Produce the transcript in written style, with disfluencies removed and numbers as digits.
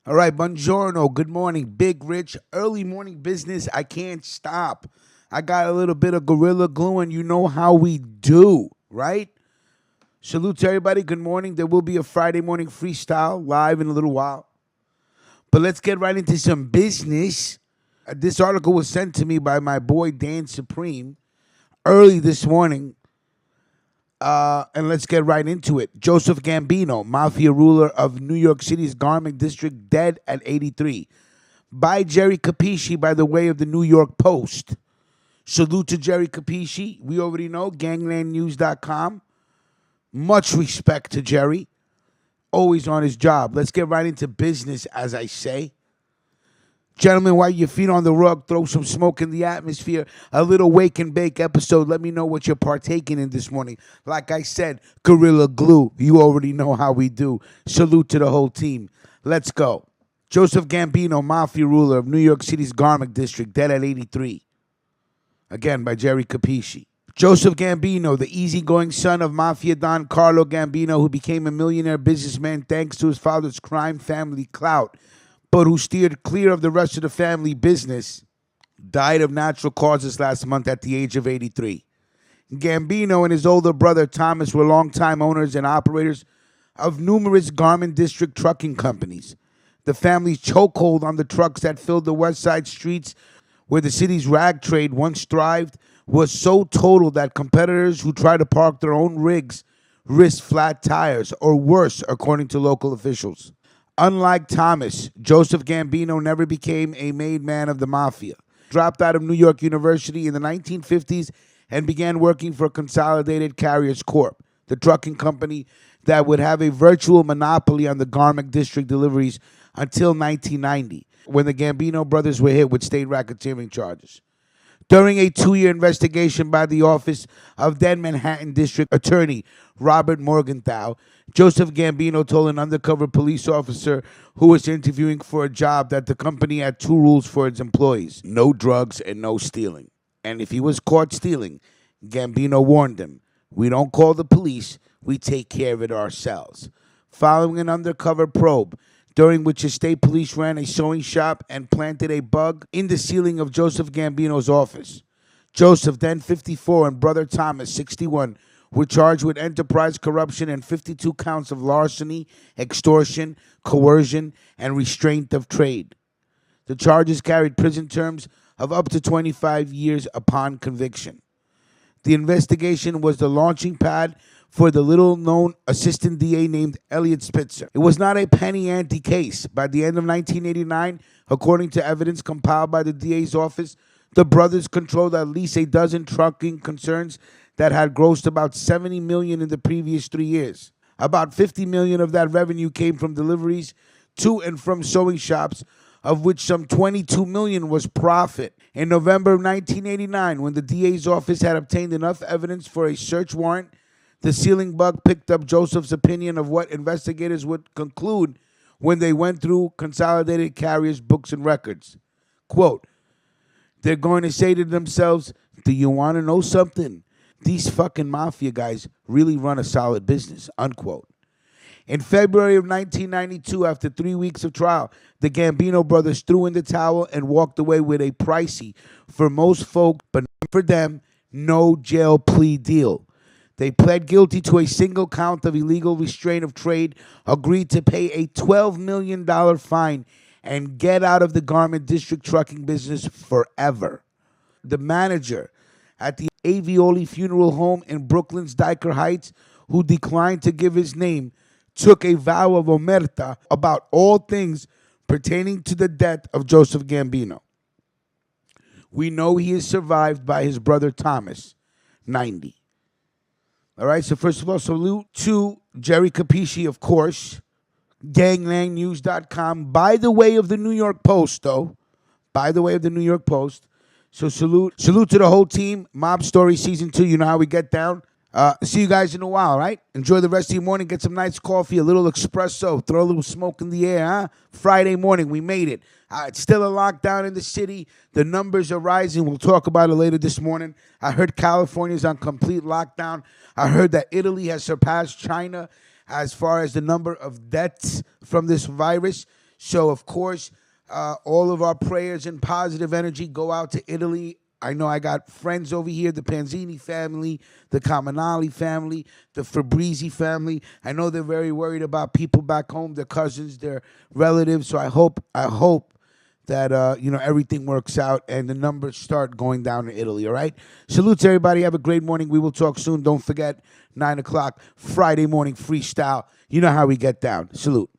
All right, buongiorno, good morning, Big Rich, early morning business. I can't stop. I got a little bit of Gorilla Glue, and you know how we do, right? Salute to everybody. Good morning. There will be a Friday morning freestyle live in a little while. But let's get right into some business. This article was sent to me by my boy Dan Supreme early this morning. And let's get right into it. Joseph Gambino, Mafia ruler of New York City's Garment District, dead at 83. By Jerry Capisci by the way of the New York Post. Salute to Jerry Capisci. We already know, ganglandnews.com. Much respect to Jerry. Always on his job. Let's get right into business, as I say. Gentlemen, while your feet on the rug, throw some smoke in the atmosphere. A little wake and bake episode. Let me know what you're partaking in this morning. Like I said, Gorilla Glue. You already know how we do. Salute to the whole team. Let's go. Joseph Gambino, Mafia ruler of New York City's Garment District, dead at 83. Again, by Jerry Capisci. Joseph Gambino, the easygoing son of Mafia Don Carlo Gambino, who became a millionaire businessman thanks to his father's crime family clout, but who steered clear of the rest of the family business, died of natural causes last month at the age of 83. Gambino and his older brother Thomas were longtime owners and operators of numerous Garment District trucking companies. The family's chokehold on the trucks that filled the West Side streets where the city's rag trade once thrived was so total that competitors who tried to park their own rigs risked flat tires, or worse, according to local officials. Unlike Thomas, Joseph Gambino never became a made man of the Mafia. Dropped out of New York University in the 1950s and began working for Consolidated Carriers Corp., the trucking company that would have a virtual monopoly on the Garment District deliveries until 1990, when the Gambino brothers were hit with state racketeering charges. During a 2-year investigation by the office of then Manhattan District Attorney Robert Morgenthau, Joseph Gambino told an undercover police officer who was interviewing for a job that the company had 2 rules for its employees: no drugs and no stealing. And if he was caught stealing, Gambino warned him, "We don't call the police, we take care of it ourselves." Following an undercover probe, during which the state police ran a sewing shop and planted a bug in the ceiling of Joseph Gambino's office. Joseph, then 54, and brother Thomas, 61, were charged with enterprise corruption and 52 counts of larceny, extortion, coercion, and restraint of trade. The charges carried prison terms of up to 25 years upon conviction. The investigation was the launching pad for the little-known assistant DA named Elliot Spitzer. It was not a penny ante case. By the end of 1989, according to evidence compiled by the DA's office, the brothers controlled at least a dozen trucking concerns that had grossed about $70 million in the previous 3 years. About $50 million of that revenue came from deliveries to and from sewing shops, of which some $22 million was profit. In November of 1989, when the DA's office had obtained enough evidence for a search warrant, the ceiling bug picked up Joseph's opinion of what investigators would conclude when they went through Consolidated Carriers' books and records. Quote, "They're going to say to themselves, do you want to know something? These fucking Mafia guys really run a solid business," unquote. In February of 1992, after 3 weeks of trial, the Gambino brothers threw in the towel and walked away with a pricey, for most folk, but not for them, no jail plea deal. They pled guilty to a single count of illegal restraint of trade, agreed to pay a $12 million fine, and get out of the Garment District trucking business forever. The manager at the Avioli Funeral Home in Brooklyn's Dyker Heights, who declined to give his name, took a vow of omerta about all things pertaining to the death of Joseph Gambino. We know he is survived by his brother Thomas, 90. All right, so first of all, salute to Jerry Capisci, of course, ganglandnews.com, by the way of the New York Post, though. By the way of the New York Post. So salute to the whole team. Mob Story Season 2, you know how we get down. See you guys in a while, right? Enjoy the rest of your morning. Get some nice coffee, a little espresso. Throw a little smoke in the air, huh? Friday morning, we made it. It's still a lockdown in the city. The numbers are rising. We'll talk about it later this morning. I heard California's on complete lockdown. I heard that Italy has surpassed China as far as the number of deaths from this virus. So, of course, all of our prayers and positive energy go out to Italy. I know I got friends over here, the Panzini family, the Caminali family, the Fabrizi family. I know they're very worried about people back home, their cousins, their relatives. So I hope that everything works out and the numbers start going down to Italy. All right. Salute to everybody. Have a great morning. We will talk soon. Don't forget 9 o'clock Friday morning freestyle. You know how we get down. Salute.